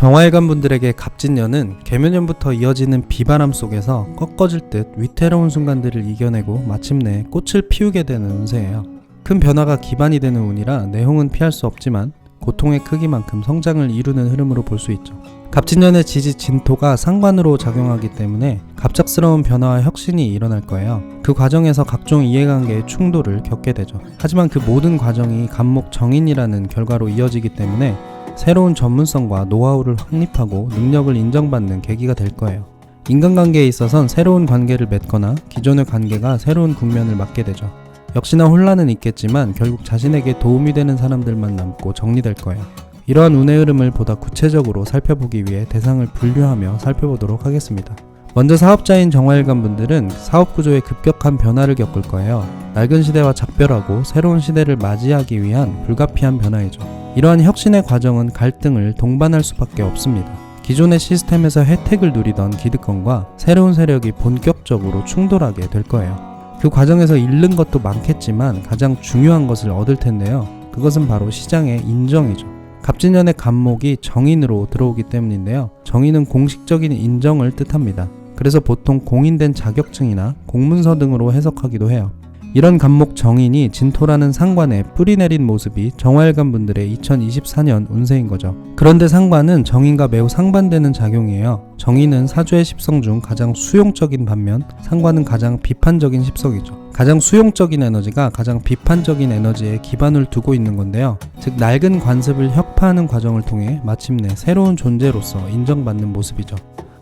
정화일관 분들에게 갑진년은 계묘년부터 이어지는 비바람 속에서 꺾어질 듯 위태로운 순간들을 이겨내고 마침내 꽃을 피우게 되는 운세예요. 큰 변화가 기반이 되는 운이라 내용은 피할 수 없지만 고통의 크기만큼 성장을 이루는 흐름으로 볼 수 있죠. 갑진년의 지지 진토가 상관으로 작용하기 때문에 갑작스러운 변화와 혁신이 일어날 거예요. 그 과정에서 각종 이해관계의 충돌을 겪게 되죠. 하지만 그 모든 과정이 갑목 정인이라는 결과로 이어지기 때문에 새로운 전문성과 노하우를 확립하고 능력을 인정받는 계기가 될 거예요. 인간관계에 있어선 새로운 관계를 맺거나 기존의 관계가 새로운 국면을 맞게 되죠. 역시나 혼란은 있겠지만 결국 자신에게 도움이 되는 사람들만 남고 정리될 거예요. 이러한 운의 흐름을 보다 구체적으로 살펴보기 위해 대상을 분류하며 살펴보도록 하겠습니다. 먼저 사업자인 정화일관 분들은 사업구조에 급격한 변화를 겪을 거예요. 낡은 시대와 작별하고 새로운 시대를 맞이하기 위한 불가피한 변화이죠. 이러한 혁신의 과정은 갈등을 동반할 수밖에 없습니다. 기존의 시스템에서 혜택을 누리던 기득권과 새로운 세력이 본격적으로 충돌하게 될 거예요. 그 과정에서 잃는 것도 많겠지만 가장 중요한 것을 얻을 텐데요. 그것은 바로 시장의 인정이죠. 갑진년의 갑목이 정인으로 들어오기 때문인데요. 정인은 공식적인 인정을 뜻합니다. 그래서 보통 공인된 자격증이나 공문서 등으로 해석하기도 해요. 이런 갑목 정인이 진토라는 상관에 뿌리 내린 모습이 정화일관 분들의 2024년 운세인 거죠. 그런데 상관은 정인과 매우 상반되는 작용이에요. 정인은 사주의 십성 중 가장 수용적인 반면 상관은 가장 비판적인 십성이죠. 가장 수용적인 에너지가 가장 비판적인 에너지에 기반을 두고 있는 건데요. 즉 낡은 관습을 혁파하는 과정을 통해 마침내 새로운 존재로서 인정받는 모습이죠.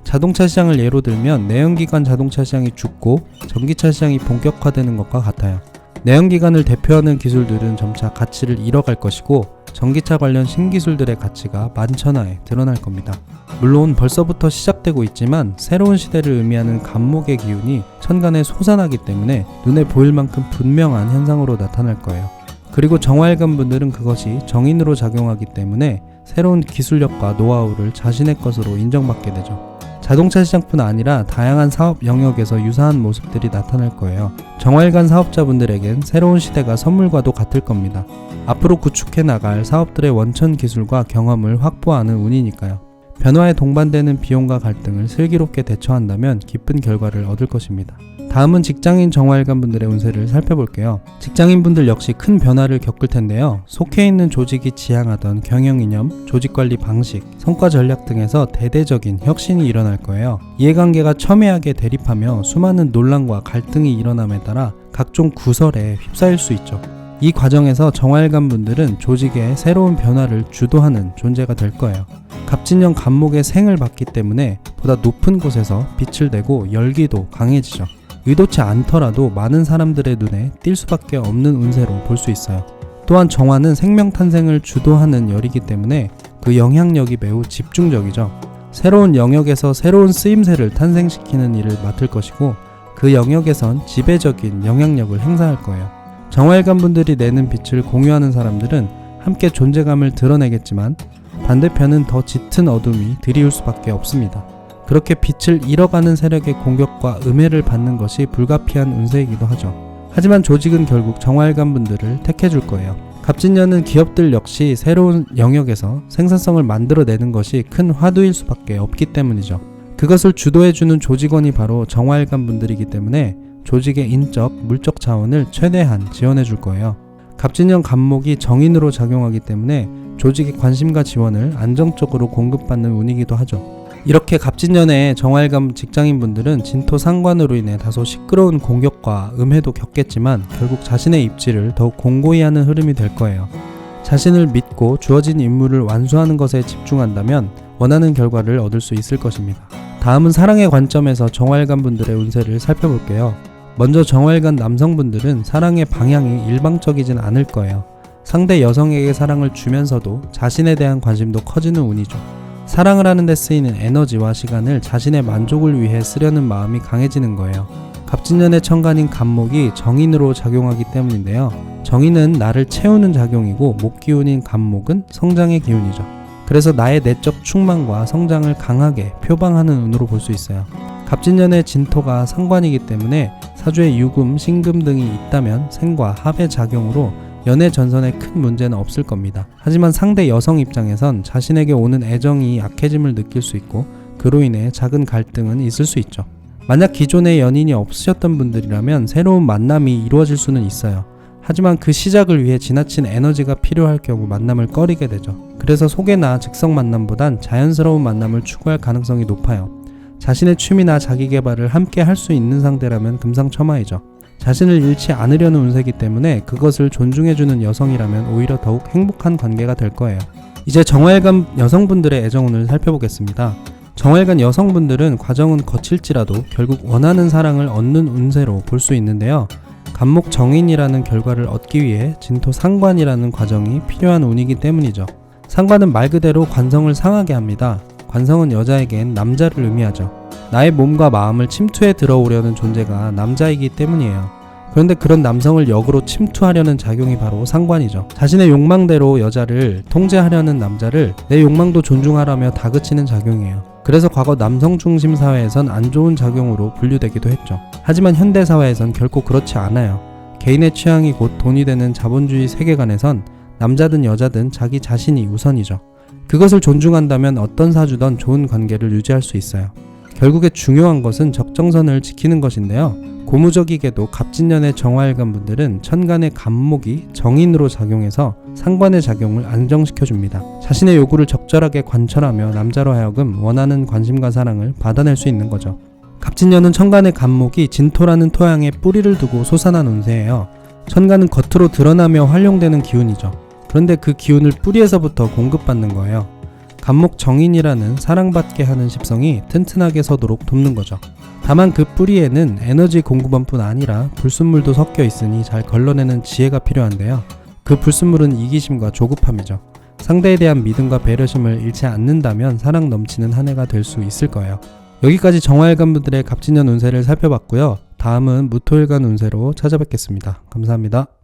자동차 시장을 예로 들면 내연기관 자동차 시장이 죽고 전기차 시장이 본격화되는 것과 같아요. 내연기관을 대표하는 기술들은 점차 가치를 잃어갈 것이고 전기차 관련 신기술들의 가치가 만천하에 드러날 겁니다. 물론 벌써부터 시작되고 있지만 새로운 시대를 의미하는 갑목의 기운이 천간에 솟아나기 때문에 눈에 보일 만큼 분명한 현상으로 나타날 거예요. 그리고 정화일관 분들은 그것이 정인으로 작용하기 때문에 새로운 기술력과 노하우를 자신의 것으로 인정받게 되죠. 자동차 시장뿐 아니라 다양한 사업 영역에서 유사한 모습들이 나타날 거예요. 정화일관 사업자분들에겐 새로운 시대가 선물과도 같을 겁니다. 앞으로 구축해 나갈 사업들의 원천 기술과 경험을 확보하는 운이니까요. 변화에 동반되는 비용과 갈등을 슬기롭게 대처한다면 기쁜 결과를 얻을 것입니다. 다음은 직장인 정화일관 분들의 운세를 살펴볼게요. 직장인분들 역시 큰 변화를 겪을 텐데요. 속해 있는 조직이 지향하던 경영이념, 조직관리 방식, 성과 전략 등에서 대대적인 혁신이 일어날 거예요. 이해관계가 첨예하게 대립하며 수많은 논란과 갈등이 일어남에 따라 각종 구설에 휩싸일 수 있죠. 이 과정에서 정화일관 분들은 조직의 새로운 변화를 주도하는 존재가 될 거예요. 갑진년 갑목의 생을 받기 때문에 보다 높은 곳에서 빛을 내고 열기도 강해지죠. 의도치 않더라도 많은 사람들의 눈에 띌 수밖에 없는 운세로 볼 수 있어요. 또한 정화는 생명 탄생을 주도하는 열이기 때문에 그 영향력이 매우 집중적이죠. 새로운 영역에서 새로운 쓰임새를 탄생시키는 일을 맡을 것이고 그 영역에선 지배적인 영향력을 행사할 거예요. 정화일관 분들이 내는 빛을 공유하는 사람들은 함께 존재감을 드러내겠지만 반대편은 더 짙은 어둠이 드리울 수밖에 없습니다. 그렇게 빛을 잃어가는 세력의 공격과 음해를 받는 것이 불가피한 운세이기도 하죠. 하지만 조직은 결국 정화일관 분들을 택해줄 거예요. 갑진년은 기업들 역시 새로운 영역에서 생산성을 만들어내는 것이 큰 화두일 수밖에 없기 때문이죠. 그것을 주도해주는 조직원이 바로 정화일관 분들이기 때문에 조직의 인적, 물적 자원을 최대한 지원해줄 거예요. 갑진년 갑목이 정인으로 작용하기 때문에 조직의 관심과 지원을 안정적으로 공급받는 운이기도 하죠. 이렇게 갑진년에 정화일관 직장인분들은 진토 상관으로 인해 다소 시끄러운 공격과 음해도 겪겠지만 결국 자신의 입지를 더욱 공고히 하는 흐름이 될 거예요. 자신을 믿고 주어진 임무를 완수하는 것에 집중한다면 원하는 결과를 얻을 수 있을 것입니다. 다음은 사랑의 관점에서 정화일관 분들의 운세를 살펴볼게요. 먼저 정화일관 남성분들은 사랑의 방향이 일방적이진 않을 거예요. 상대 여성에게 사랑을 주면서도 자신에 대한 관심도 커지는 운이죠. 사랑을 하는 데 쓰이는 에너지와 시간을 자신의 만족을 위해 쓰려는 마음이 강해지는 거예요. 갑진년의 천간인 갑목이 정인으로 작용하기 때문인데요. 정인은 나를 채우는 작용이고 목기운인 갑목은 성장의 기운이죠. 그래서 나의 내적 충만과 성장을 강하게 표방하는 운으로 볼 수 있어요. 갑진년의 진토가 상관이기 때문에 사주에 유금, 신금 등이 있다면 생과 합의 작용으로 연애 전선에 큰 문제는 없을 겁니다. 하지만 상대 여성 입장에선 자신에게 오는 애정이 약해짐을 느낄 수 있고 그로 인해 작은 갈등은 있을 수 있죠. 만약 기존에 연인이 없으셨던 분들이라면 새로운 만남이 이루어질 수는 있어요. 하지만 그 시작을 위해 지나친 에너지가 필요할 경우 만남을 꺼리게 되죠. 그래서 소개나 즉석 만남보단 자연스러운 만남을 추구할 가능성이 높아요. 자신의 취미나 자기 개발을 함께 할 수 있는 상대라면 금상첨화이죠. 자신을 잃지 않으려는 운세이기 때문에 그것을 존중해주는 여성이라면 오히려 더욱 행복한 관계가 될 거예요. 이제 정화일간 여성분들의 애정운을 살펴보겠습니다. 정화일간 여성분들은 과정은 거칠지라도 결국 원하는 사랑을 얻는 운세로 볼 수 있는데요. 간목 정인이라는 결과를 얻기 위해 진토 상관이라는 과정이 필요한 운이기 때문이죠. 상관은 말 그대로 관성을 상하게 합니다. 관성은 여자에겐 남자를 의미하죠. 나의 몸과 마음을 침투해 들어오려는 존재가 남자이기 때문이에요. 그런데 그런 남성을 역으로 침투하려는 작용이 바로 상관이죠. 자신의 욕망대로 여자를 통제하려는 남자를 내 욕망도 존중하라며 다그치는 작용이에요. 그래서 과거 남성 중심 사회에선 안 좋은 작용으로 분류되기도 했죠. 하지만 현대 사회에선 결코 그렇지 않아요. 개인의 취향이 곧 돈이 되는 자본주의 세계관에선 남자든 여자든 자기 자신이 우선이죠. 그것을 존중한다면 어떤 사주든 좋은 관계를 유지할 수 있어요. 결국에 중요한 것은 적정선을 지키는 것인데요. 고무적이게도 갑진년의 정화일간 분들은 천간의 간목이 정인으로 작용해서 상관의 작용을 안정시켜줍니다. 자신의 요구를 적절하게 관철하며 남자로 하여금 원하는 관심과 사랑을 받아낼 수 있는 거죠. 갑진년은 천간의 간목이 진토라는 토양에 뿌리를 두고 솟아난 운세예요. 천간은 겉으로 드러나며 활용되는 기운이죠. 그런데 그 기운을 뿌리에서부터 공급받는 거예요. 간목 정인이라는 사랑받게 하는 십성이 튼튼하게 서도록 돕는 거죠. 다만 그 뿌리에는 에너지 공급원뿐 아니라 불순물도 섞여 있으니 잘 걸러내는 지혜가 필요한데요. 그 불순물은 이기심과 조급함이죠. 상대에 대한 믿음과 배려심을 잃지 않는다면 사랑 넘치는 한 해가 될 수 있을 거예요. 여기까지 정화일간 분들의 갑진년 운세를 살펴봤고요. 다음은 무토일간 운세로 찾아뵙겠습니다. 감사합니다.